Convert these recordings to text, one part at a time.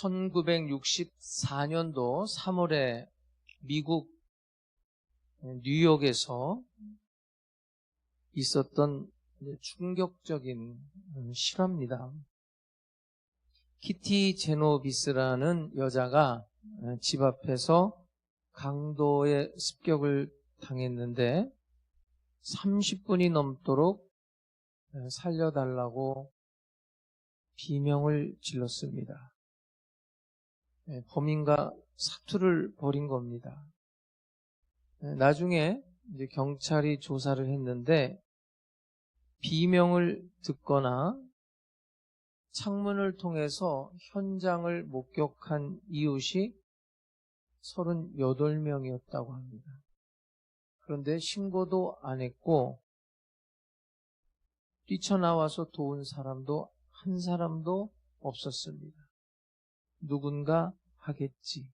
1964년도 3월에 미국 뉴욕에서 있었던 충격적인 실화입니다. 키티 제노비스라는 여자가 집 앞에서 강도의 습격을 당했는데 30분이 넘도록 살려달라고 비명을 질렀습니다. 범인과 사투를 벌인 겁니다. 나중에 이제 경찰이 조사를 했는데 비명을 듣거나 창문을 통해서 현장을 목격한 이웃이 38명이었다고 합니다. 그런데 신고도 안 했고 뛰쳐나와서 도운 사람도 한 사람도 없었습니다. 누군가 하겠지.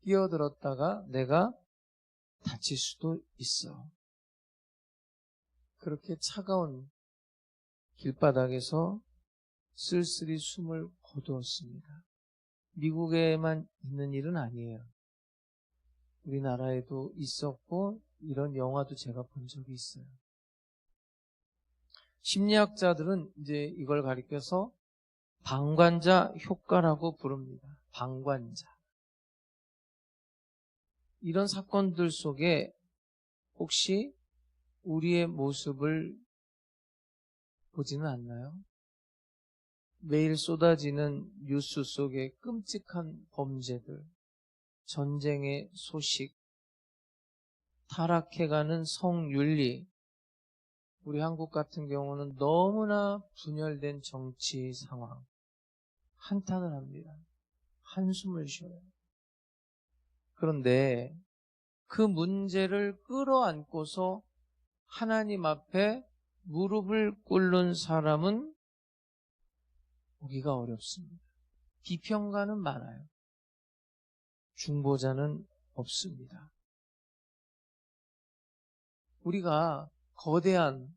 뛰어들었다가 내가 다칠 수도 있어. 그렇게 차가운 길바닥에서 쓸쓸히 숨을 거두었습니다. 미국에만 있는 일은 아니에요. 우리나라에도 있었고 이런 영화도 제가 본 적이 있어요. 심리학자들은 이제 이걸 가리켜서 방관자 효과라고 부릅니다. 방관자. 이런 사건들 속에 혹시 우리의 모습을 보지는 않나요? 매일 쏟아지는 뉴스 속에 끔찍한 범죄들, 전쟁의 소식, 타락해가는 성윤리, 우리 한국 같은 경우는 너무나 분열된 정치 상황, 한탄을 합니다. 한숨을 쉬어요. 그런데 그 문제를 끌어안고서 하나님 앞에 무릎을 꿇는 사람은 보기가 어렵습니다. 비평가는 많아요. 중보자는 없습니다. 우리가 거대한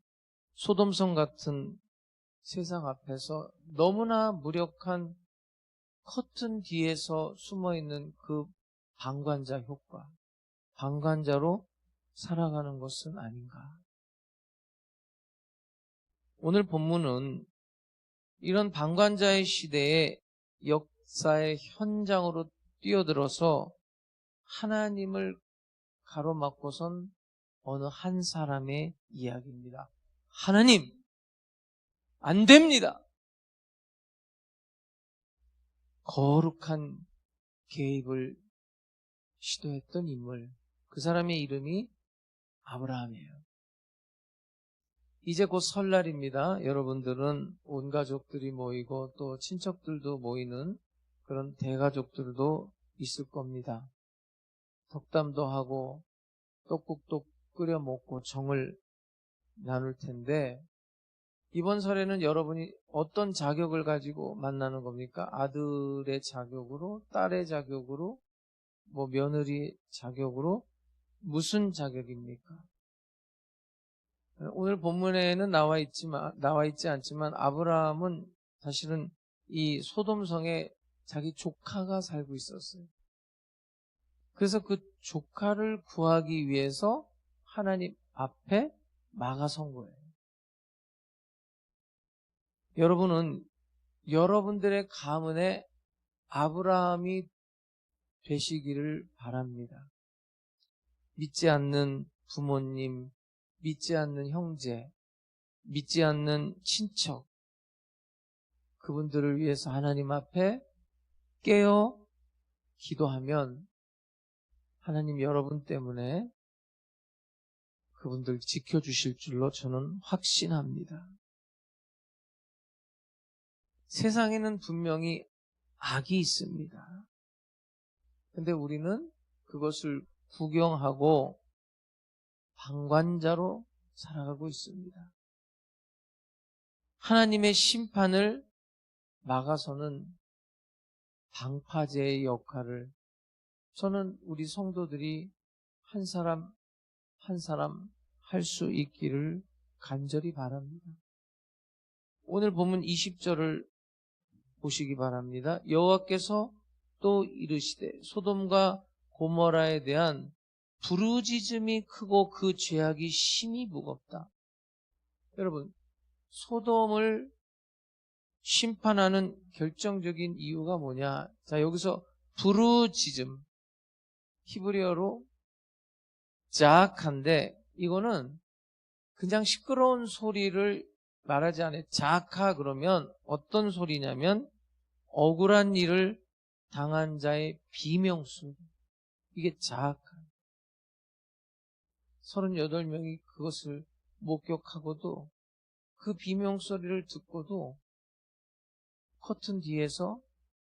소돔성 같은 세상 앞에서 너무나 무력한 커튼 뒤에서 숨어있는 그 방관자 효과, 방관자로 살아가는 것은 아닌가. 오늘 본문은 이런 방관자의 시대에 역사의 현장으로 뛰어들어서 하나님을 가로막고선 어느 한 사람의 이야기입니다. 하나님, 안 됩니다. 거룩한 개입을 시도했던 인물, 그 사람의 이름이 아브라함이에요. 이제 곧 설날입니다. 여러분들은 온 가족들이 모이고 또 친척들도 모이는 그런 대가족들도 있을 겁니다. 덕담도 하고 떡국도 끓여 먹고 정을 나눌 텐데 이번 설에는 여러분이 어떤 자격을 가지고 만나는 겁니까? 아들의 자격으로, 딸의 자격으로, 며느리 자격으로, 무슨 자격입니까? 오늘 본문에는 나와 있지 않지만 아브라함은 사실은 이 소돔성에 자기 조카가 살고 있었어요. 그래서 그 조카를 구하기 위해서 하나님 앞에 막아선 거예요. 여러분은 여러분들의 가문에 아브라함이 되시기를 바랍니다. 믿지 않는 부모님, 믿지 않는 형제, 믿지 않는 친척, 그분들을 위해서 하나님 앞에 깨어 기도하면 하나님 여러분 때문에 그분들 지켜주실 줄로 저는 확신합니다. 세상에는 분명히 악이 있습니다. 근데 우리는 그것을 구경하고 방관자로 살아가고 있습니다. 하나님의 심판을 막아서는 방파제의 역할을 저는 우리 성도들이 한 사람 한 사람 할 수 있기를 간절히 바랍니다. 오늘 본문 20절을 보시기 바랍니다. 여호와께서 또 이르시되 소돔과 고모라에 대한 부르짖음이 크고 그 죄악이 심히 무겁다. 여러분, 소돔을 심판하는 결정적인 이유가 뭐냐? 자, 여기서 부르짖음, 히브리어로 자악한데, 이거는 그냥 시끄러운 소리를 말하지 않아요. 자악하 그러면 어떤 소리냐면 억울한 일을 당한 자의 비명소리. 이게 자악한. 38명이 그것을 목격하고도 그 비명소리를 듣고도 커튼 뒤에서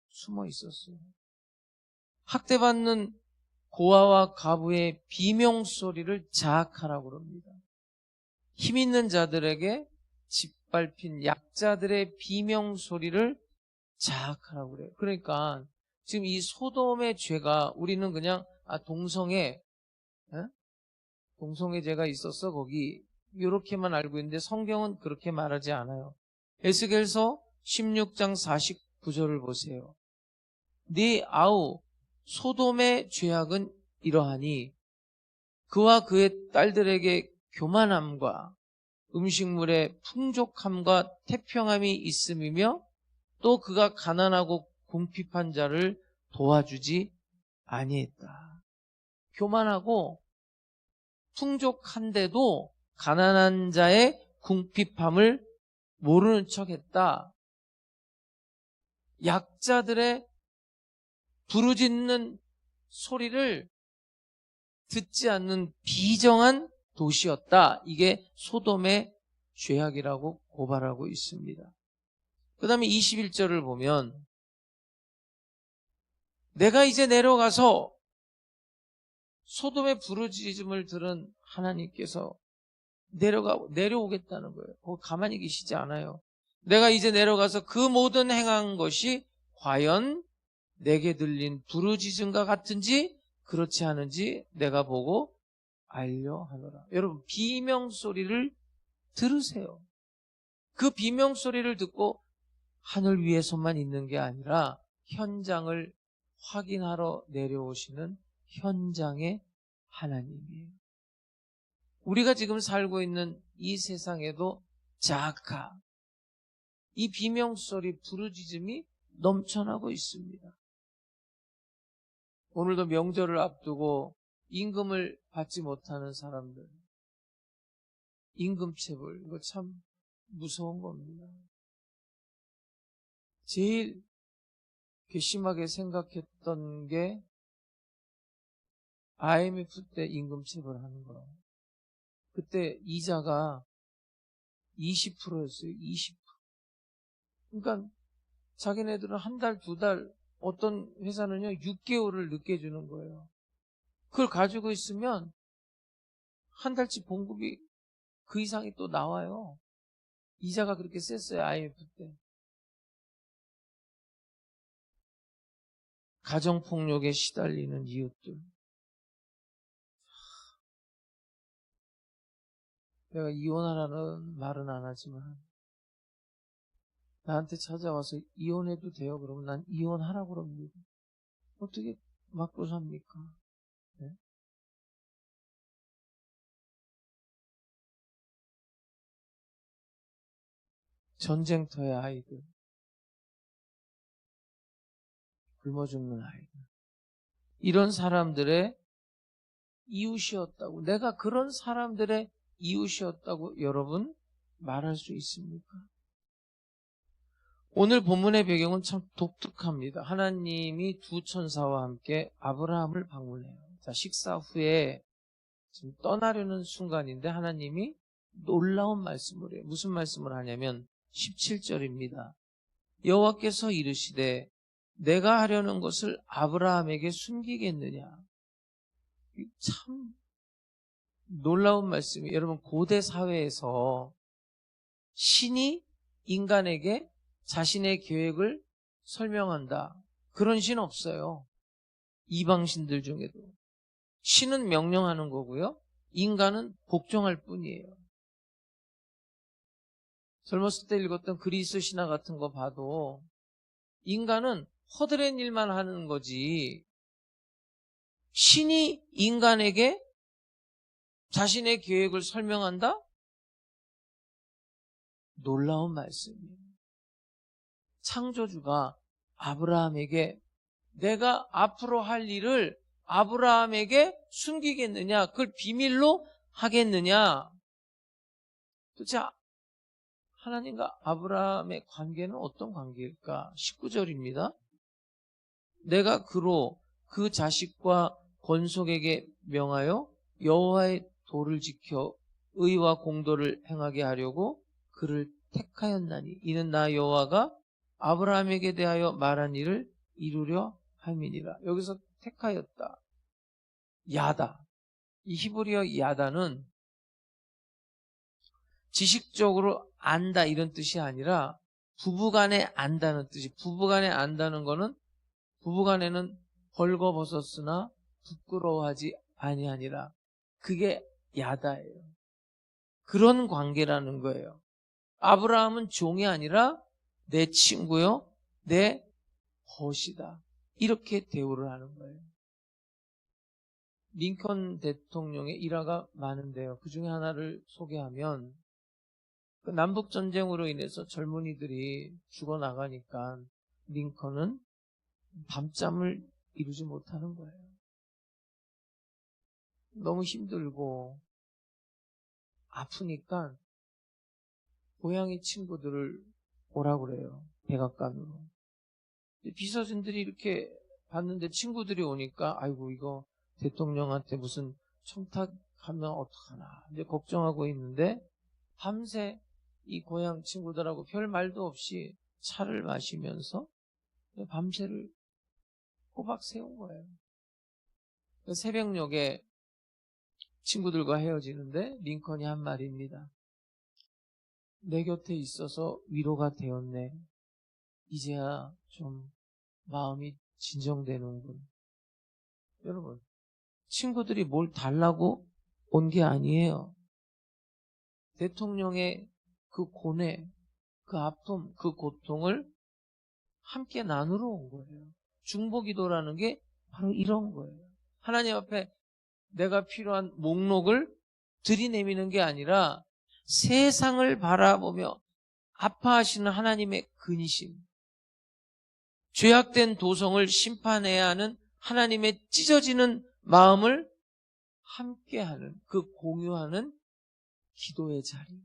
숨어 있었어요. 학대받는 고아와 가부의 비명소리를 자악하라고 그럽니다. 힘 있는 자들에게 짓밟힌 약자들의 비명소리를 자악하라고 그래요. 그러니까 지금 이 소돔의 죄가 우리는 그냥 동성애 죄가 있었어 거기 이렇게만 알고 있는데 성경은 그렇게 말하지 않아요. 에스겔서 16장 49절을 보세요. 네 아우 소돔의 죄악은 이러하니 그와 그의 딸들에게 교만함과 음식물의 풍족함과 태평함이 있음이며 또 그가 가난하고 궁핍한 자를 도와주지 아니했다. 교만하고 풍족한데도 가난한 자의 궁핍함을 모르는 척했다. 약자들의 부르짖는 소리를 듣지 않는 비정한 도시였다. 이게 소돔의 죄악이라고 고발하고 있습니다. 그 다음에 21절을 보면 내가 이제 내려가서 소돔의 부르짖음을 들은 하나님께서 내려오겠다는 거예요. 거기 가만히 계시지 않아요. 내가 이제 내려가서 그 모든 행한 것이 과연 내게 들린 부르짖음과 같은지 그렇지 않은지 내가 보고 알려하노라. 여러분, 비명소리를 들으세요. 그 비명소리를 듣고 하늘 위에서만 있는 게 아니라 현장을 확인하러 내려오시는 현장의 하나님이에요. 우리가 지금 살고 있는 이 세상에도 자아카, 이 비명소리, 부르짖음이 넘쳐나고 있습니다. 오늘도 명절을 앞두고 임금을 받지 못하는 사람들, 임금체불, 이거 참 무서운 겁니다. 제일 괘씸하게 생각했던 게 IMF 때 임금체불하는 거예요. 그때 이자가 20%였어요. 20%. 그러니까 자기네들은 한 달, 두 달, 어떤 회사는요 6개월을 늦게 주는 거예요. 그걸 가지고 있으면 한 달치 봉급이 그 이상이 또 나와요. 이자가 그렇게 셌어요. IMF 때. 가정폭력에 시달리는 이웃들. 내가 이혼하라는 말은 안 하지만 나한테 찾아와서 이혼해도 돼요? 그러면 난 이혼하라고 그럽니다. 어떻게 맞고 삽니까? 네? 전쟁터의 아이들, 굶어 죽는 아이들, 이런 사람들의 이웃이었다고, 내가 그런 사람들의 이웃이었다고 여러분 말할 수 있습니까? 오늘 본문의 배경은 참 독특합니다. 하나님이 두 천사와 함께 아브라함을 방문해요. 자, 식사 후에 지금 떠나려는 순간인데 하나님이 놀라운 말씀을 해요. 무슨 말씀을 하냐면 17절입니다. 여호와께서 이르시되 내가 하려는 것을 아브라함에게 숨기겠느냐. 참 놀라운 말씀이, 여러분 고대 사회에서 신이 인간에게 자신의 계획을 설명한다. 그런 신 없어요. 이방신들 중에도. 신은 명령하는 거고요. 인간은 복종할 뿐이에요. 젊었을 때 읽었던 그리스 신화 같은 거 봐도 인간은 허드렛 일만 하는 거지 신이 인간에게 자신의 계획을 설명한다? 놀라운 말씀이에요. 창조주가 아브라함에게 내가 앞으로 할 일을 아브라함에게 숨기겠느냐? 그걸 비밀로 하겠느냐? 도대체 하나님과 아브라함의 관계는 어떤 관계일까? 19절입니다. 내가 그로 그 자식과 권속에게 명하여 여호와의 도를 지켜 의와 공도를 행하게 하려고 그를 택하였나니 이는 나 여호와가 아브라함에게 대하여 말한 일을 이루려 함이니라. 여기서 택하였다. 야다. 이 히브리어 야다는 지식적으로 안다 이런 뜻이 아니라 부부간에 안다는 뜻이. 부부간에 안다는 거는 부부간에는 벌거벗었으나 부끄러워하지 아니하니라. 그게 야다예요. 그런 관계라는 거예요. 아브라함은 종이 아니라 내 친구요, 내 벗이다. 이렇게 대우를 하는 거예요. 링컨 대통령의 일화가 많은데요. 그 중에 하나를 소개하면 그 남북전쟁으로 인해서 젊은이들이 죽어나가니까 링컨은 밤잠을 이루지 못하는 거예요. 너무 힘들고 아프니까 고향의 친구들을 오라고 그래요. 백악관으로. 비서진들이 이렇게 봤는데 친구들이 오니까 아이고 이거 대통령한테 무슨 청탁하면 어떡하나 이제 걱정하고 있는데 밤새 이 고향 친구들하고 별 말도 없이 차를 마시면서 밤새를 꼬박 세운 거예요. 새벽녘에 친구들과 헤어지는데 링컨이 한 말입니다. 내 곁에 있어서 위로가 되었네. 이제야 좀 마음이 진정되는군. 여러분, 친구들이 뭘 달라고 온 게 아니에요. 대통령의 그 고뇌, 그 아픔, 그 고통을 함께 나누러 온 거예요. 중보기도라는 게 바로 이런 거예요. 하나님 앞에 내가 필요한 목록을 들이내미는 게 아니라 세상을 바라보며 아파하시는 하나님의 근심, 죄악된 도성을 심판해야 하는 하나님의 찢어지는 마음을 함께하는, 그 공유하는 기도의 자리.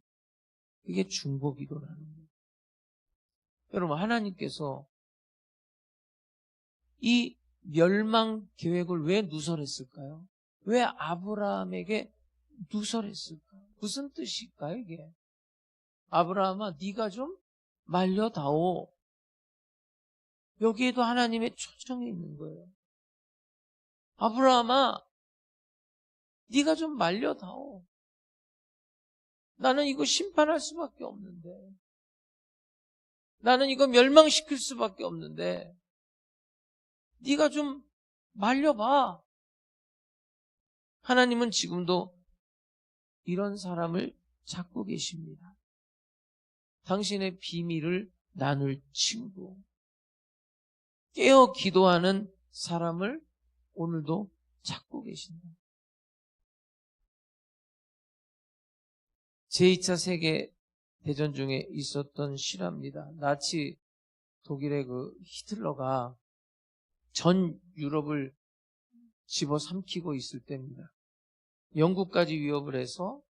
그게 중보기도라는 거예요. 여러분, 하나님께서 이 멸망 계획을 왜 누설했을까요? 왜 아브라함에게 누설했을까요? 무슨 뜻일까요, 이게? 아브라함아, 네가 좀 말려다오. 여기에도 하나님의 초청이 있는 거예요. 아브라함아, 네가 좀 말려다오. 나는 이거 심판할 수밖에 없는데. 나는 이거 멸망시킬 수밖에 없는데. 네가 좀 말려봐. 하나님은 지금도 이런 사람을 찾고 계십니다. 당신의 비밀을 나눌 친구. 깨어 기도하는 사람을 오늘도 찾고 계신다. 제2차 세계대전 중에 있었던 실화입니다. 나치 독일의 그 히틀러가 전 유럽을 집어삼키고 있을 때입니다. 영국까지 위협을 해서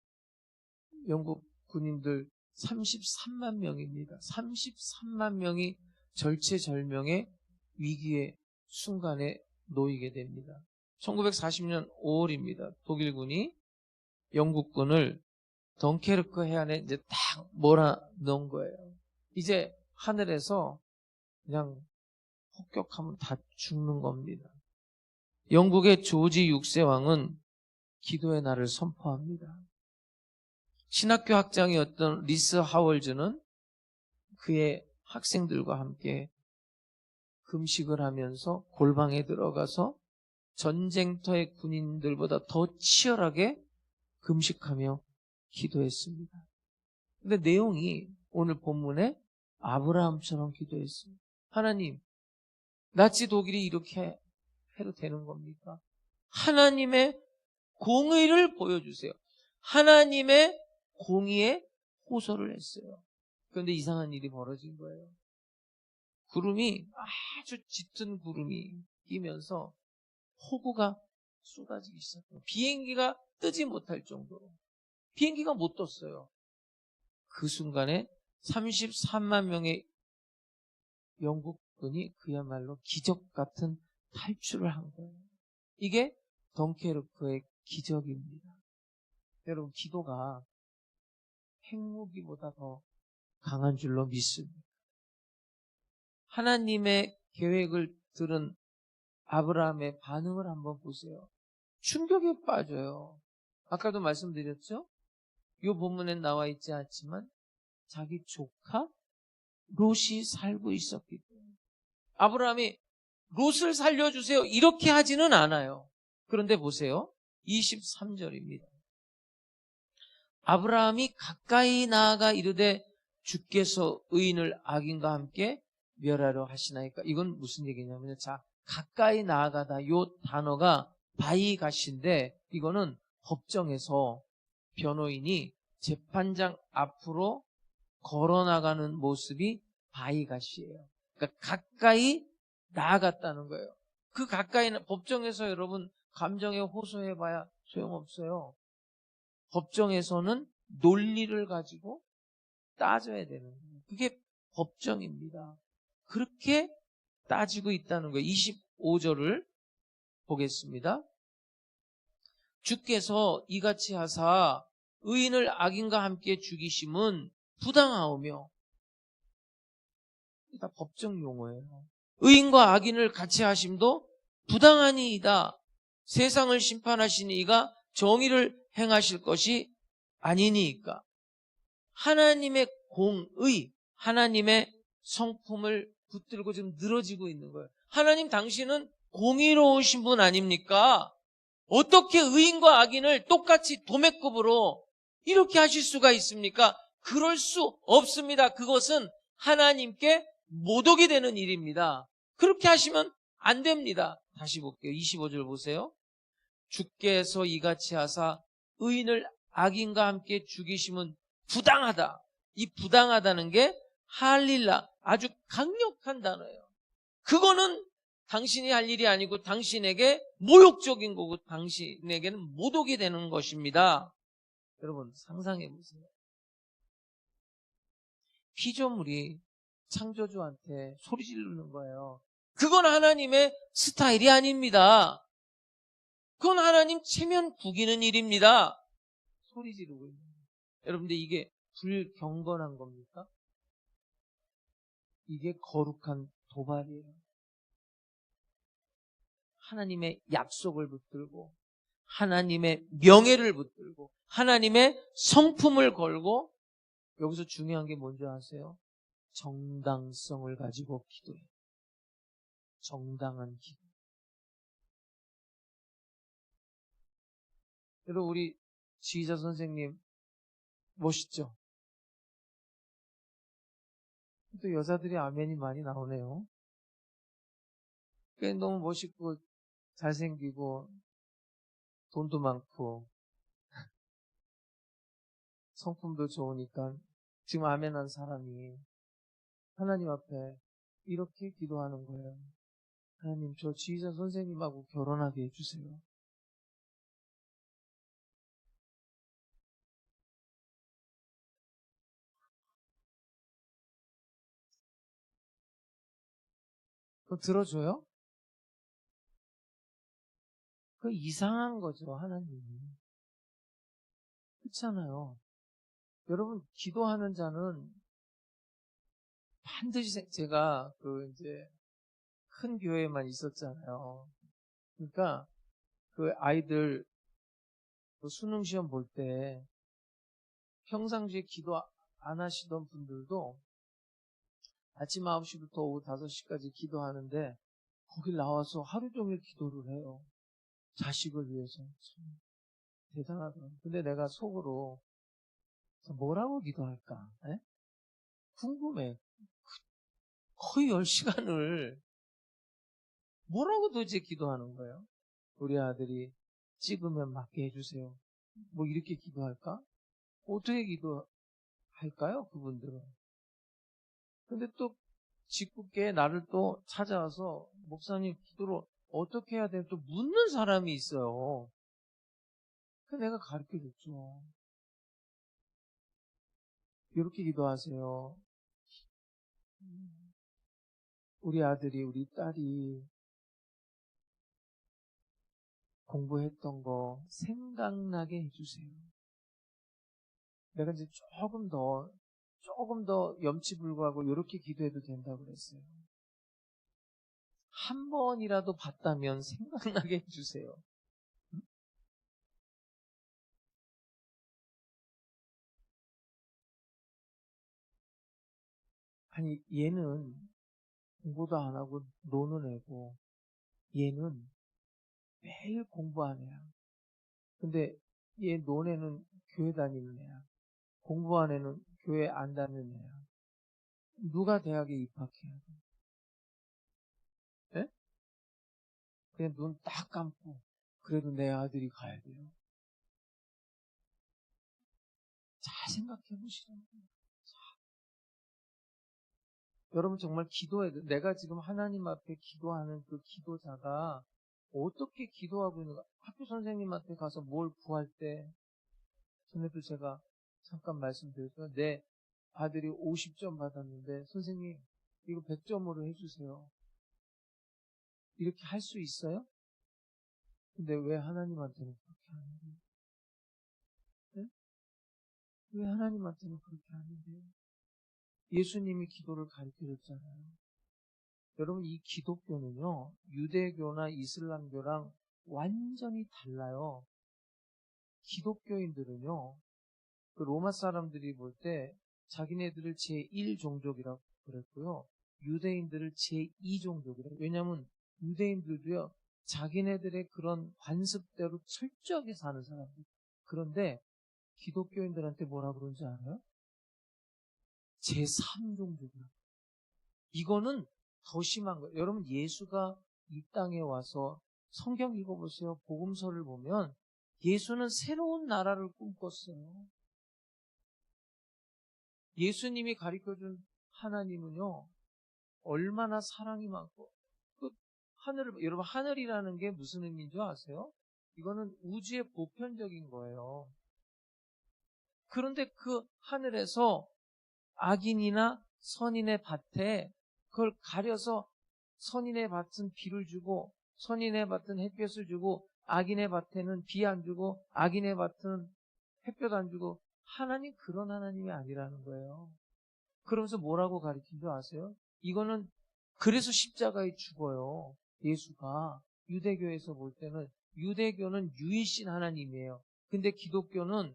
영국 군인들 33만 명입니다. 33만 명이 절체절명의 위기의 순간에 놓이게 됩니다. 1940년 5월입니다. 독일군이 영국군을 덩케르크 해안에 이제 딱 몰아넣은 거예요. 이제 하늘에서 그냥 폭격하면 다 죽는 겁니다. 영국의 조지 6세 왕은 기도의 날을 선포합니다. 신학교 학장이었던 리스 하월즈는 그의 학생들과 함께 금식을 하면서 골방에 들어가서 전쟁터의 군인들보다 더 치열하게 금식하며 기도했습니다. 근데 내용이 오늘 본문에 아브라함처럼 기도했습니다. 하나님, 나치 독일이 이렇게 해도 되는 겁니까? 하나님의 공의를 보여주세요. 하나님의 공의에 호소를 했어요. 그런데 이상한 일이 벌어진 거예요. 구름이, 아주 짙은 구름이 끼면서 폭우가 쏟아지기 시작해요. 비행기가 뜨지 못할 정도로. 비행기가 못 떴어요. 그 순간에 33만 명의 영국군이 그야말로 기적 같은 탈출을 한 거예요. 이게 덩케르크의 기적입니다. 여러분, 기도가 핵무기보다 더 강한 줄로 믿습니다. 하나님의 계획을 들은 아브라함의 반응을 한번 보세요. 충격에 빠져요. 아까도 말씀드렸죠? 이 본문엔 나와 있지 않지만 자기 조카 롯이 살고 있었기 때문에 아브라함이 롯을 살려주세요 이렇게 하지는 않아요. 그런데 보세요. 23절입니다. 아브라함이 가까이 나아가 이르되 주께서 의인을 악인과 함께 멸하려 하시나이까. 이건 무슨 얘기냐면요. 자, 가까이 나아가다 요 단어가 바이갓인데 이거는 법정에서 변호인이 재판장 앞으로 걸어나가는 모습이 바이갓이에요. 그러니까 가까이 나아갔다는 거예요. 그 가까이는 법정에서 여러분 감정에 호소해봐야 소용없어요. 법정에서는 논리를 가지고 따져야 되는 거예요. 그게 법정입니다. 그렇게 따지고 있다는 거예요. 25절을 보겠습니다. 주께서 이같이 하사 의인을 악인과 함께 죽이심은 부당하오며, 다 법정 용어예요. 의인과 악인을 같이 하심도 부당하니이다. 세상을 심판하시니 이가 정의를 행하실 것이 아니니까. 하나님의 공의, 하나님의 성품을 붙들고 지금 늘어지고 있는 거예요. 하나님, 당신은 공의로우신 분 아닙니까? 어떻게 의인과 악인을 똑같이 도매급으로 이렇게 하실 수가 있습니까? 그럴 수 없습니다. 그것은 하나님께 모독이 되는 일입니다. 그렇게 하시면 안 됩니다. 다시 볼게요. 25절 보세요. 주께서 이같이 하사 의인을 악인과 함께 죽이심은 부당하다. 이 부당하다는 게 할릴라, 아주 강력한 단어예요. 그거는 당신이 할 일이 아니고 당신에게 모욕적인 거고 당신에게는 모독이 되는 것입니다. 여러분, 상상해 보세요. 피조물이 창조주한테 소리 지르는 거예요. 그건 하나님의 스타일이 아닙니다. 그건 하나님 체면 구기는 일입니다. 소리 지르고 있는 거예요. 여러분들, 이게 불경건한 겁니까? 이게 거룩한 도발이에요. 하나님의 약속을 붙들고 하나님의 명예를 붙들고 하나님의 성품을 걸고, 여기서 중요한 게 뭔지 아세요? 정당성을 가지고 기도해요. 정당한 기도. 여러분, 우리 지휘자 선생님 멋있죠? 또 여자들이 아멘이 많이 나오네요. 너무 멋있고 잘생기고 돈도 많고 성품도 좋으니까 지금 아멘한 사람이 하나님 앞에 이렇게 기도하는 거예요. 하나님, 저 지휘자 선생님하고 결혼하게 해주세요. 그거 들어줘요? 그거 이상한 거죠, 하나님이. 그렇잖아요. 여러분, 기도하는 자는 반드시, 제가 이제 큰 교회에만 있었잖아요. 그러니까 그 아이들 수능 시험 볼 때 평상시에 기도 안 하시던 분들도 아침 9시부터 오후 5시까지 기도하는데 거기 나와서 하루 종일 기도를 해요. 자식을 위해서. 참 대단하더라고요. 근데 내가 속으로 뭐라고 기도할까? 에? 궁금해. 거의 10시간을 뭐라고 도대체 기도하는 거예요? 우리 아들이 찍으면 맞게 해주세요. 뭐 이렇게 기도할까? 어떻게 기도할까요? 그분들은. 근데 또 짓궂게 나를 또 찾아와서 목사님 기도를 어떻게 해야 되나 또 묻는 사람이 있어요. 그래서 내가 가르쳐줬죠. 이렇게 기도하세요. 우리 아들이, 우리 딸이 공부했던 거 생각나게 해주세요. 내가 이제 조금 더 염치불구하고 이렇게 기도해도 된다고 그랬어요. 한 번이라도 봤다면 생각나게 해주세요. 아니, 얘는 공부도 안 하고 노는 애고, 얘는 매일 공부하는 애야. 근데 얘 노는 애는 교회 다니는 애야. 공부하는 애는 교회 안 다니는 애야. 누가 대학에 입학해야 돼? 예? 그냥 눈 딱 감고, 그래도 내 아들이 가야 돼요. 잘 생각해 보시라고요. 여러분 정말 기도해야 돼. 내가 지금 하나님 앞에 기도하는 그 기도자가 어떻게 기도하고 있는가. 학교 선생님한테 가서 뭘 구할 때, 전에도 제가 잠깐 말씀드렸지만, 내 아들이 50점 받았는데, 선생님, 이거 100점으로 해주세요. 이렇게 할 수 있어요? 근데 왜 하나님한테는 그렇게 하는데요? 네? 왜 하나님한테는 그렇게 하는데요? 예수님이 기도를 가르쳐 줬잖아요. 여러분, 이 기독교는요, 유대교나 이슬람교랑 완전히 달라요. 기독교인들은요, 그 로마 사람들이 볼 때 자기네들을 제1종족이라고 그랬고요. 유대인들을 제2종족이라고. 왜냐하면 유대인들도요, 자기네들의 그런 관습대로 철저하게 사는 사람들. 그런데 기독교인들한테 뭐라 그런지 알아요? 제3종족이라고. 이거는 더 심한 거예요. 여러분, 예수가 이 땅에 와서 성경 읽어보세요. 복음서를 보면 예수는 새로운 나라를 꿈꿨어요. 예수님이 가르쳐준 하나님은요, 얼마나 사랑이 많고, 여러분, 하늘이라는 게 무슨 의미인 줄 아세요? 이거는 우주의 보편적인 거예요. 그런데 그 하늘에서 악인이나 선인의 밭에 그걸 가려서 선인의 밭은 비를 주고, 선인의 밭은 햇볕을 주고, 악인의 밭에는 비 안 주고, 악인의 밭은 햇볕 안 주고, 하나님 그런 하나님이 아니라는 거예요. 그러면서 뭐라고 가르친 줄 아세요? 이거는 그래서 십자가에 죽어요. 예수가. 유대교에서 볼 때는 유대교는 유일신 하나님이에요. 근데 기독교는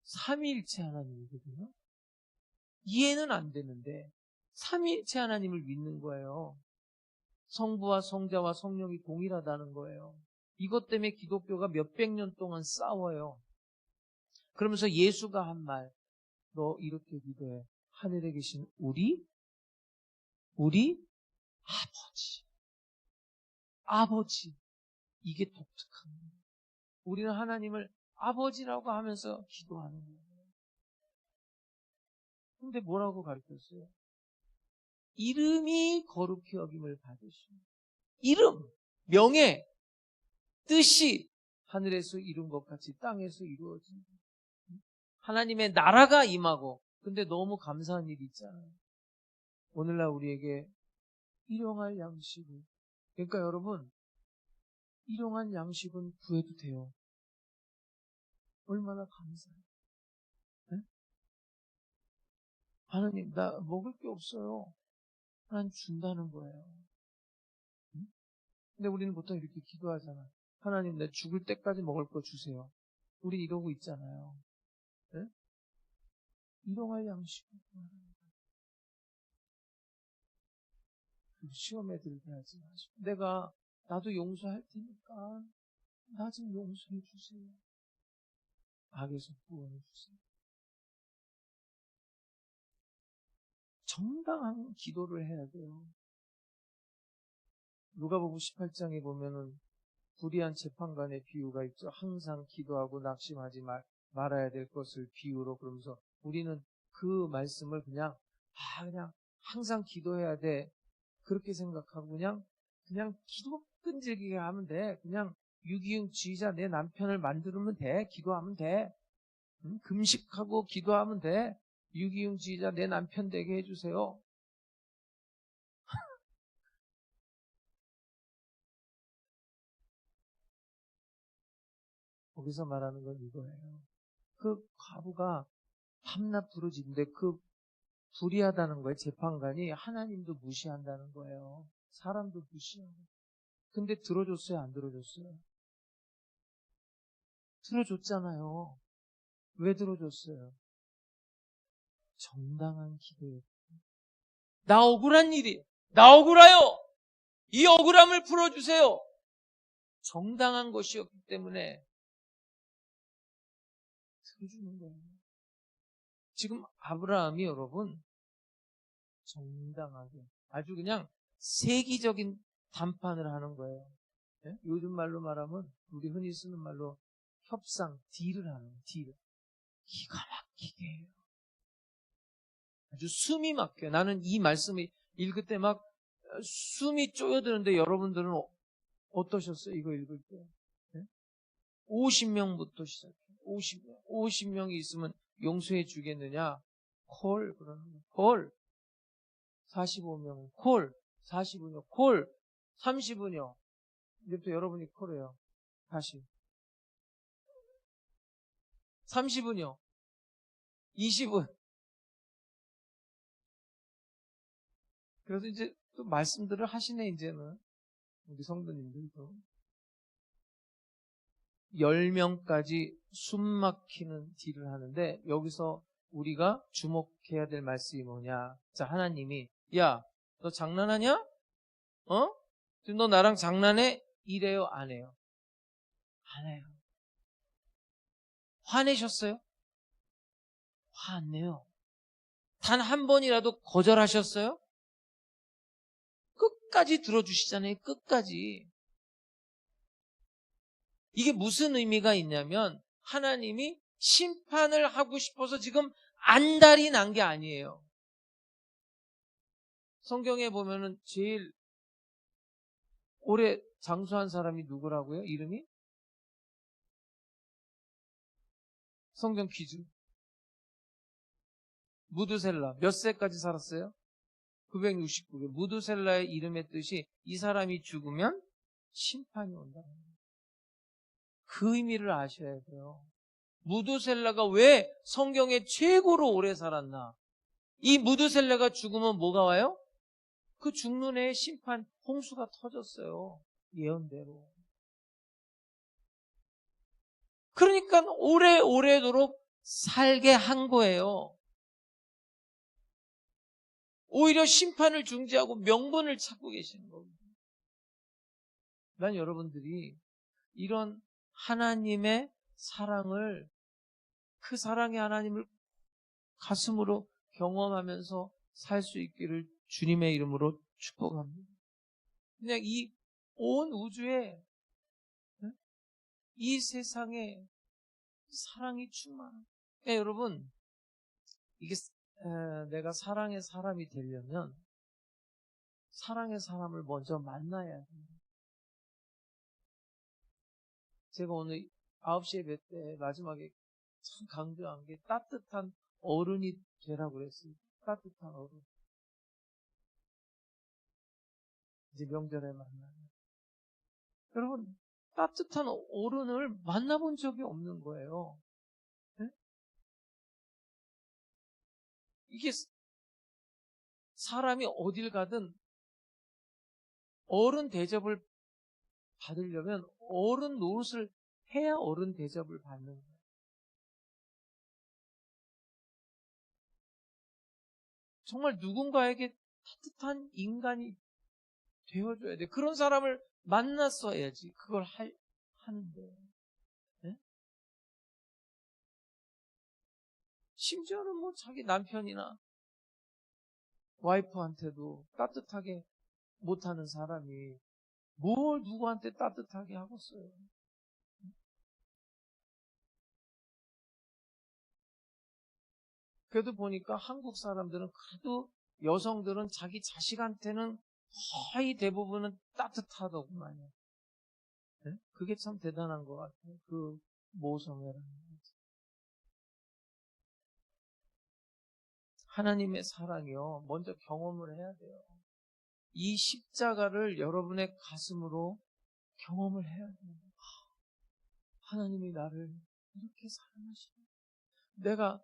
삼위일체 하나님이거든요. 이해는 안 되는데 삼위일체 하나님을 믿는 거예요. 성부와 성자와 성령이 동일하다는 거예요. 이것 때문에 기독교가 몇백 년 동안 싸워요. 그러면서 예수가 한 말, 너 이렇게 기도해. 하늘에 계신 우리 아버지. 이게 독특한 거예요. 우리는 하나님을 아버지라고 하면서 기도하는 거예요. 근데 뭐라고 가르쳤어요? 이름이 거룩히 여김을 받으시오. 이름, 명예, 뜻이 하늘에서 이룬 것 같이 땅에서 이루어진 하나님의 나라가 임하고. 근데 너무 감사한 일이 있잖아요. 오늘날 우리에게 일용할 양식을. 그러니까 여러분, 일용할 양식은 구해도 돼요. 얼마나 감사해요. 네? 하나님, 나 먹을 게 없어요. 하나님 준다는 거예요. 응? 근데 우리는 보통 이렇게 기도하잖아. 하나님, 내 죽을 때까지 먹을 거 주세요. 우리 이러고 있잖아요. 네? 일용할 양식을 시험에 들게 하지 마시고. 나도 용서할 테니까 나 좀 용서해 주세요. 악에서 구원해 주세요. 정당한 기도를 해야 돼요. 누가복음 18장에 보면은 불의한 재판관의 비유가 있죠. 항상 기도하고 낙심하지 말아야 될 것을 비유로. 그러면서 우리는 그 말씀을 그냥 항상 기도해야 돼, 그렇게 생각하고 그냥 기도 끈질기게 하면 돼. 그냥 유기용주의자 내 남편을 만들면 돼. 기도하면 돼. 금식하고 기도하면 돼. 유기용주의자 내 남편 되게 해주세요. 거기서 말하는 건 이거예요. 그 과부가 밤낮 부르짖는데 그 불의하다는 거예요. 재판관이 하나님도 무시한다는 거예요. 사람도 무시하고. 근데 들어줬어요? 안 들어줬어요? 들어줬잖아요. 왜 들어줬어요? 정당한 기도예요. 나 억울한 일이, 나 억울해요. 이 억울함을 풀어주세요. 정당한 것이었기 때문에 들어주는 거예요. 지금 아브라함이 여러분 정당하게 아주 그냥 세기적인 담판을 하는 거예요. 네? 요즘 말로 말하면 우리 흔히 쓰는 말로 협상, 딜을 하는 거예요. 딜. 기가 막히게 해요. 아주 숨이 막혀요. 나는 이 말씀을 읽을 때 막 숨이 쪼여드는데 여러분들은 어떠셨어요? 이거 읽을 때. 네? 50명부터 시작해요. 50명이 있으면 용서해 주겠느냐? 콜. 그러는 거예요. 콜. 45명. 콜. 45명. 콜. 30은요. 이제부터 여러분이 콜해요. 다시. 30은요. 20은. 그래서 이제 또 말씀들을 하시네, 이제는. 우리 성도님들도. 10명까지 숨 막히는 딜을 하는데, 여기서 우리가 주목해야 될 말씀이 뭐냐. 자, 하나님이, 야, 너 장난하냐? 어? 지금 너 나랑 장난해? 이래요, 안 해요? 안 해요. 화내셨어요? 화 안 내요. 단 한 번이라도 거절하셨어요? 끝까지 들어주시잖아요. 끝까지. 이게 무슨 의미가 있냐면 하나님이 심판을 하고 싶어서 지금 안달이 난 게 아니에요. 성경에 보면은 제일 오래 장수한 사람이 누구라고요? 이름이? 성경 퀴즈. 무드셀라. 몇 세까지 살았어요? 969세. 무드셀라의 이름의 뜻이 이 사람이 죽으면 심판이 온다. 그 의미를 아셔야 돼요. 무드셀라가 왜 성경에 최고로 오래 살았나? 이 무드셀라가 죽으면 뭐가 와요? 그 죽는 해에 심판, 홍수가 터졌어요. 예언대로. 그러니까 오래오래도록 살게 한 거예요. 오히려 심판을 중지하고 명분을 찾고 계시는 겁니다. 난 여러분들이 이런 하나님의 사랑을, 그 사랑의 하나님을 가슴으로 경험하면서 살 수 있기를 주님의 이름으로 축복합니다. 그냥 이 온 우주에, 이 세상에 사랑이 충만한. 그러니까 여러분, 이게 내가 사랑의 사람이 되려면 사랑의 사람을 먼저 만나야 돼요. 제가 오늘 9시 예배 때 마지막에 참 강조한 게 따뜻한 어른이 되라고 그랬어요. 따뜻한 어른. 이제 명절에 만나요. 여러분, 따뜻한 어른을 만나본 적이 없는 거예요. 네? 이게 사람이 어딜 가든 어른 대접을 받으려면 어른 노릇을 해야 어른 대접을 받는 거예요. 정말 누군가에게 따뜻한 인간이 되어줘야 돼. 그런 사람을 만났어야지 그걸 하는데. 네? 심지어는 뭐 자기 남편이나 와이프한테도 따뜻하게 못하는 사람이 뭘 누구한테 따뜻하게 하겠어요. 그래도 보니까 한국 사람들은 그래도 여성들은 자기 자식한테는 거의 대부분은 따뜻하더구만요. 네? 그게 참 대단한 것 같아요. 그 모성애라는 거지. 하나님의 사랑이요. 먼저 경험을 해야 돼요. 이 십자가를 여러분의 가슴으로 경험을 해야 돼요. 하나님이 나를 이렇게 사랑하시네. 내가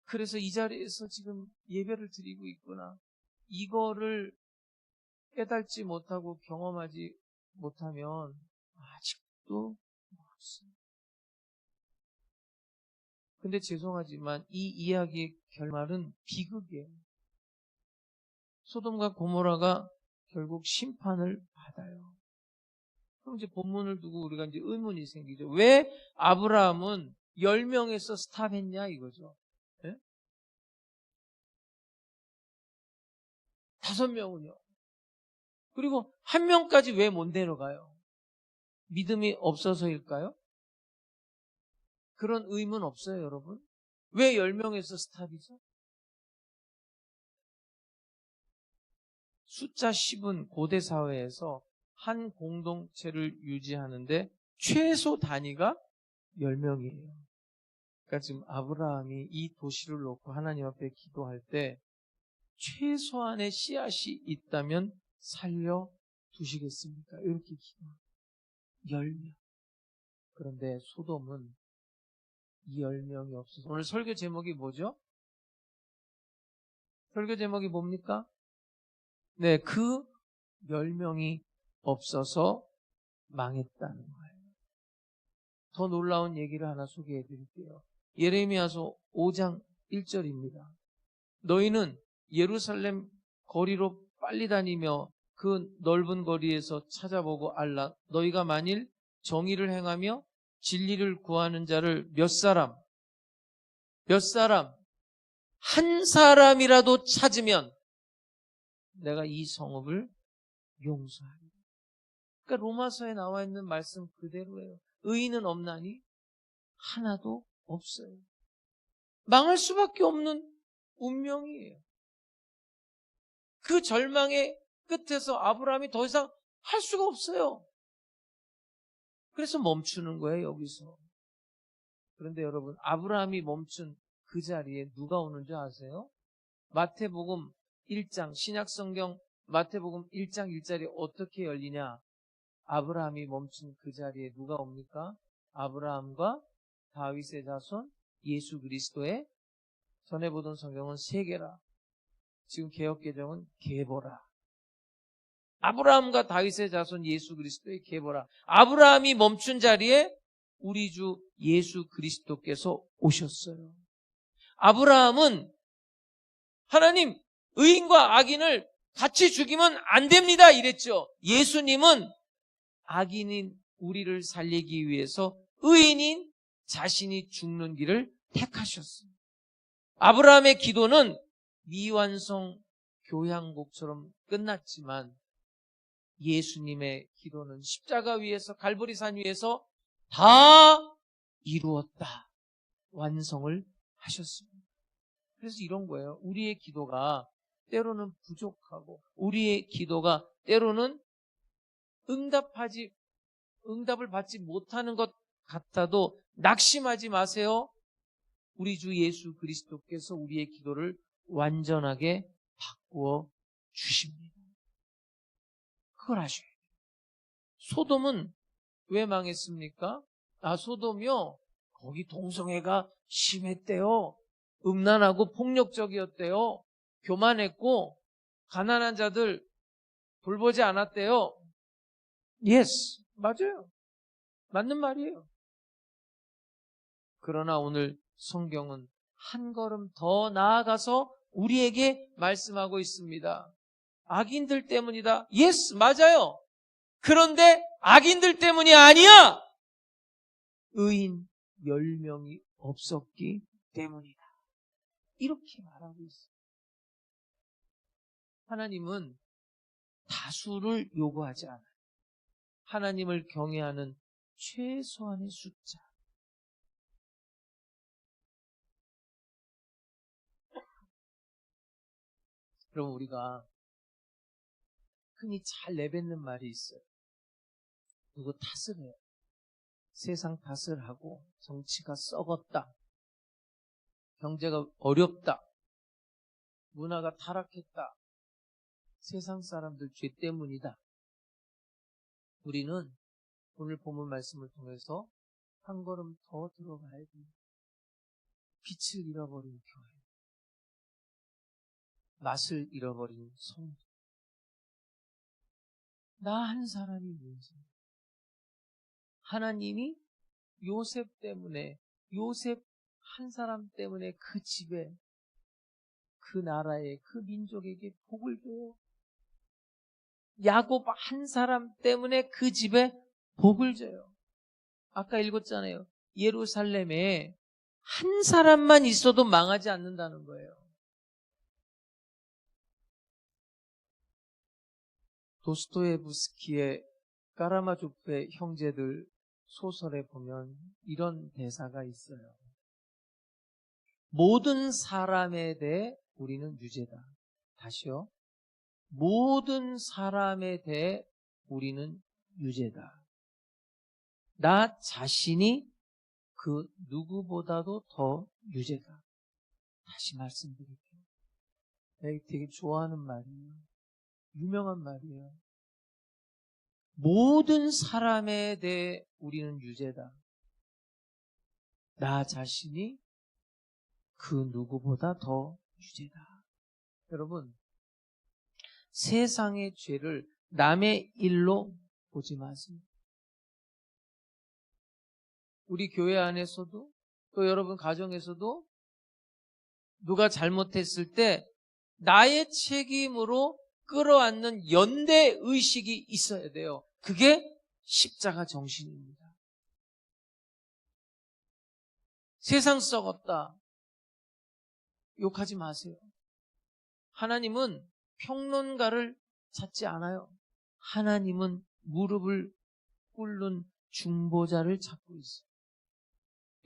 그래서 이 자리에서 지금 예배를 드리고 있구나. 이거를 깨닫지 못하고 경험하지 못하면 아직도 없어요. 근데 죄송하지만 이 이야기의 결말은 비극이에요. 소돔과 고모라가 결국 심판을 받아요. 그럼 이제 본문을 두고 우리가 이제 의문이 생기죠. 왜 아브라함은 10명에서 스탑했냐 이거죠. 네? 5명은요. 그리고 1명까지 왜 못 내려가요? 믿음이 없어서일까요? 그런 의문 없어요, 여러분? 왜 10명에서 스탑이죠? 숫자 10은 고대 사회에서 한 공동체를 유지하는데 최소 단위가 10명이에요. 그러니까 지금 아브라함이 이 도시를 놓고 하나님 앞에 기도할 때 최소한의 씨앗이 있다면 살려두시겠습니까? 이렇게 기도합니다. 10명. 그런데 소돔은 이 10명이 없어서 오늘 설교 제목이 뭐죠? 설교 제목이 뭡니까? 네, 그 10명이 없어서 망했다는 거예요. 더 놀라운 얘기를 하나 소개해 드릴게요. 예레미야서 5장 1절입니다. 너희는 예루살렘 거리로 빨리 다니며 그 넓은 거리에서 찾아보고 알라. 너희가 만일 정의를 행하며 진리를 구하는 자를 몇 사람, 한 사람이라도 찾으면 내가 이 성읍을 용서하리라. 그러니까 로마서에 나와 있는 말씀 그대로예요. 의인은 없나니 하나도 없어요. 망할 수밖에 없는 운명이에요. 그 절망의 끝에서 아브라함이 더 이상 할 수가 없어요. 그래서 멈추는 거예요, 여기서. 그런데 여러분, 아브라함이 멈춘 그 자리에 누가 오는 줄 아세요? 마태복음 1장, 신약성경 마태복음 1장 1절이 어떻게 열리냐? 아브라함이 멈춘 그 자리에 누가 옵니까? 아브라함과 다윗의 자손 예수 그리스도의, 전에 보던 성경은 세계라. 지금 개역개정은 계보라. 아브라함과 다윗의 자손 예수 그리스도의 계보라. 아브라함이 멈춘 자리에 우리 주 예수 그리스도께서 오셨어요. 아브라함은 하나님, 의인과 악인을 같이 죽이면 안 됩니다 이랬죠. 예수님은 악인인 우리를 살리기 위해서 의인인 자신이 죽는 길을 택하셨어요. 아브라함의 기도는 미완성 교향곡처럼 끝났지만 예수님의 기도는 십자가 위에서, 갈보리산 위에서 다 이루었다, 완성을 하셨습니다. 그래서 이런 거예요. 우리의 기도가 때로는 부족하고 우리의 기도가 때로는 응답을 받지 못하는 것 같아도 낙심하지 마세요. 우리 주 예수 그리스도께서 우리의 기도를 완전하게 바꾸어 주십니다. 그걸 아셔야 돼요. 소돔은 왜 망했습니까? 소돔이요, 거기 동성애가 심했대요. 음란하고 폭력적이었대요. 교만했고 가난한 자들 돌보지 않았대요. Yes, 맞아요. 맞는 말이에요. 그러나 오늘 성경은 한 걸음 더 나아가서 우리에게 말씀하고 있습니다. 악인들 때문이다. Yes, 맞아요. 그런데 악인들 때문이 아니야. 의인 10명이 없었기 때문이다. 이렇게 말하고 있어요. 하나님은 다수를 요구하지 않아요. 하나님을 경외하는 최소한의 숫자. 그럼 우리가 흔히 잘 내뱉는 말이 있어요. 누구 탓을 해요. 세상 탓을 하고 정치가 썩었다. 경제가 어렵다. 문화가 타락했다. 세상 사람들 죄 때문이다. 우리는 오늘 본문 말씀을 통해서 한 걸음 더 들어가야 됩니다. 빛을 잃어버린 교회. 맛을 잃어버린 성도. 나 한 사람이 문제예요. 하나님이 요셉 때문에, 요셉 한 사람 때문에 그 집에, 그 나라에, 그 민족에게 복을 줘요. 야곱 한 사람 때문에 그 집에 복을 줘요. 아까 읽었잖아요. 예루살렘에 한 사람만 있어도 망하지 않는다는 거예요. 도스토예브스키의 까라마조프의 형제들 소설에 보면 이런 대사가 있어요. 모든 사람에 대해 우리는 유죄다. 다시요. 모든 사람에 대해 우리는 유죄다. 나 자신이 그 누구보다도 더 유죄다. 다시 말씀드릴게요. 내가 되게 좋아하는 말이에요. 유명한 말이에요. 모든 사람에 대해 우리는 유죄다. 나 자신이 그 누구보다 더 유죄다. 여러분, 세상의 죄를 남의 일로 보지 마세요. 우리 교회 안에서도 또 여러분 가정에서도 누가 잘못했을 때 나의 책임으로 끌어안는 연대 의식이 있어야 돼요. 그게 십자가 정신입니다. 세상 썩었다. 욕하지 마세요. 하나님은 평론가를 찾지 않아요. 하나님은 무릎을 꿇는 중보자를 찾고 있어요.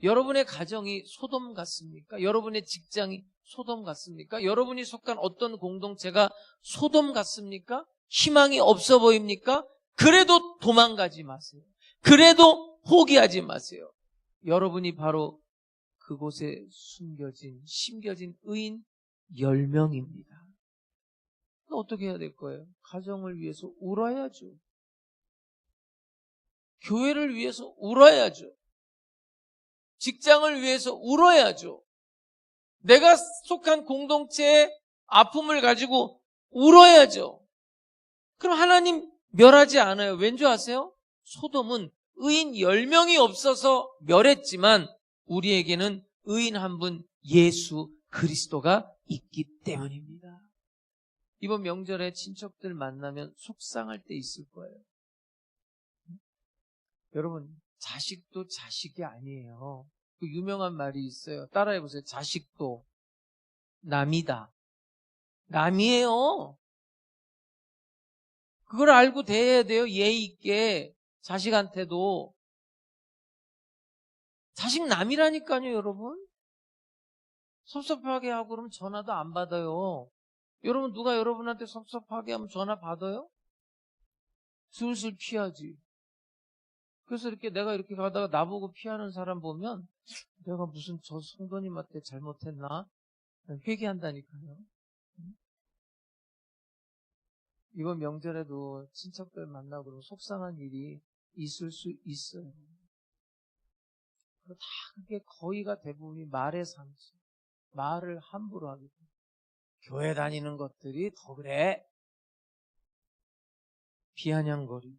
여러분의 가정이 소돔 같습니까? 여러분의 직장이 소돔 같습니까? 여러분이 속한 어떤 공동체가 소돔 같습니까? 희망이 없어 보입니까? 그래도 도망가지 마세요. 그래도 포기하지 마세요. 여러분이 바로 그곳에 심겨진 의인 10명입니다. 어떻게 해야 될 거예요? 가정을 위해서 울어야죠. 교회를 위해서 울어야죠. 직장을 위해서 울어야죠. 내가 속한 공동체의 아픔을 가지고 울어야죠. 그럼 하나님 멸하지 않아요. 왠지 아세요? 소돔은 의인 10명이 없어서 멸했지만 우리에게는 의인 한 분 예수 그리스도가 있기 때문입니다. 이번 명절에 친척들 만나면 속상할 때 있을 거예요. 여러분, 자식도 자식이 아니에요. 그 유명한 말이 있어요. 따라해보세요. 자식도 남이다. 남이에요. 그걸 알고 대해야 돼요. 예의 있게. 자식한테도. 자식 남이라니까요, 여러분. 섭섭하게 하고 그러면 전화도 안 받아요. 여러분, 누가 여러분한테 섭섭하게 하면 전화 받아요? 슬슬 피하지. 그래서 내가 이렇게 가다가 나보고 피하는 사람 보면 내가 무슨 저 성도님한테 잘못했나? 회개한다니까요. 이번 명절에도 친척들 만나고 그러면 속상한 일이 있을 수 있어요. 다 그게 거의가 대부분이 말의 상처. 말을 함부로 하게 돼요. 교회 다니는 것들이 더 그래. 비아냥거리.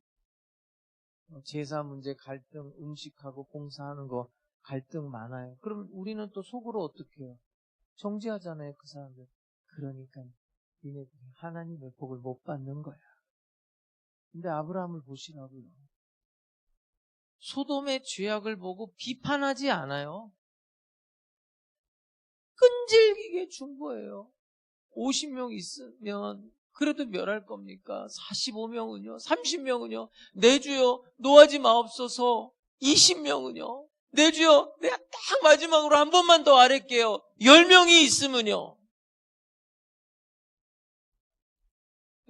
제사 문제 갈등, 음식하고 봉사하는 거 갈등 많아요. 그럼 우리는 또 속으로 어떻게 해요? 정죄하잖아요, 그 사람들. 그러니까 니네들이 하나님의 복을 못 받는 거야. 근데 아브라함을 보시라고요. 소돔의 죄악을 보고 비판하지 않아요. 끈질기게 중보해요. 50명 있으면 그래도 멸할 겁니까? 45명은요? 30명은요? 내 주여 노하지 마옵소서. 20명은요? 내 주여 내가 딱 마지막으로 한 번만 더 아뢰게요. 10명이 있으면요?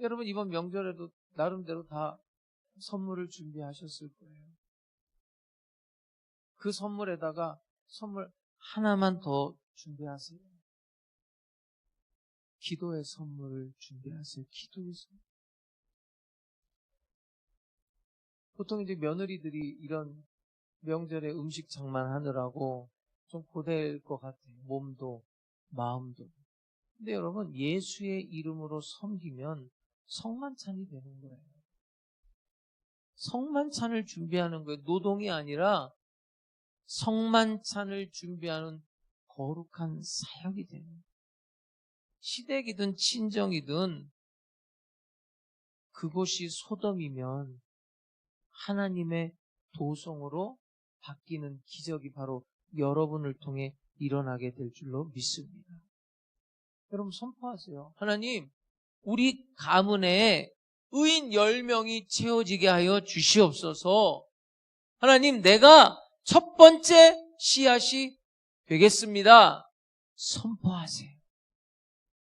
여러분 이번 명절에도 나름대로 다 선물을 준비하셨을 거예요. 그 선물에다가 선물 하나만 더 준비하세요. 기도의 선물을 준비하세요. 기도의 선물. 보통 이제 며느리들이 이런 명절에 음식 장만하느라고 좀 고될 것 같아요. 몸도 마음도. 근데 여러분 예수의 이름으로 섬기면 성만찬이 되는 거예요. 성만찬을 준비하는 거예요. 노동이 아니라 성만찬을 준비하는 거룩한 사역이 되는 거예요. 시댁이든 친정이든 그곳이 소돔이면 하나님의 도성으로 바뀌는 기적이 바로 여러분을 통해 일어나게 될 줄로 믿습니다. 여러분 선포하세요. 하나님, 우리 가문에 의인 10명이 채워지게 하여 주시옵소서. 하나님, 내가 첫 번째 씨앗이 되겠습니다. 선포하세요.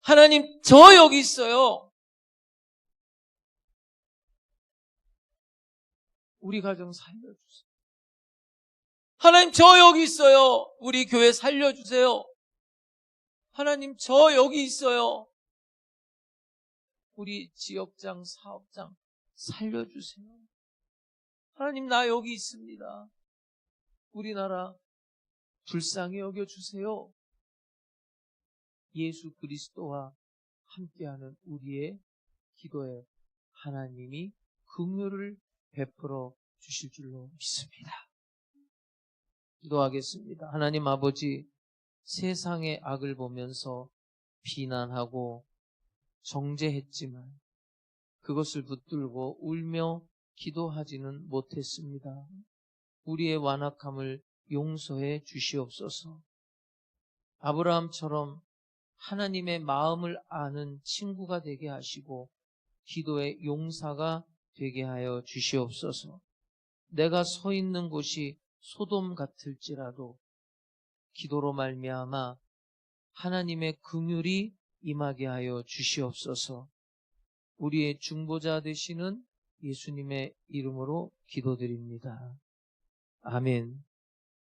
하나님, 저 여기 있어요. 우리 가정 살려주세요. 하나님, 저 여기 있어요. 우리 교회 살려주세요. 하나님, 저 여기 있어요. 우리 지역장, 사업장 살려주세요. 하나님, 나 여기 있습니다. 우리나라 불쌍히 여겨주세요. 예수 그리스도와 함께하는 우리의 기도에 하나님이 긍휼을 베풀어 주실 줄로 믿습니다. 기도하겠습니다. 하나님 아버지, 세상의 악을 보면서 비난하고 정죄했지만 그것을 붙들고 울며 기도하지는 못했습니다. 우리의 완악함을 용서해 주시옵소서. 아브라함처럼 하나님의 마음을 아는 친구가 되게 하시고 기도의 용사가 되게 하여 주시옵소서. 내가 서 있는 곳이 소돔 같을지라도 기도로 말미암아 하나님의 긍휼이 임하게 하여 주시옵소서. 우리의 중보자 되시는 예수님의 이름으로 기도드립니다. 아멘.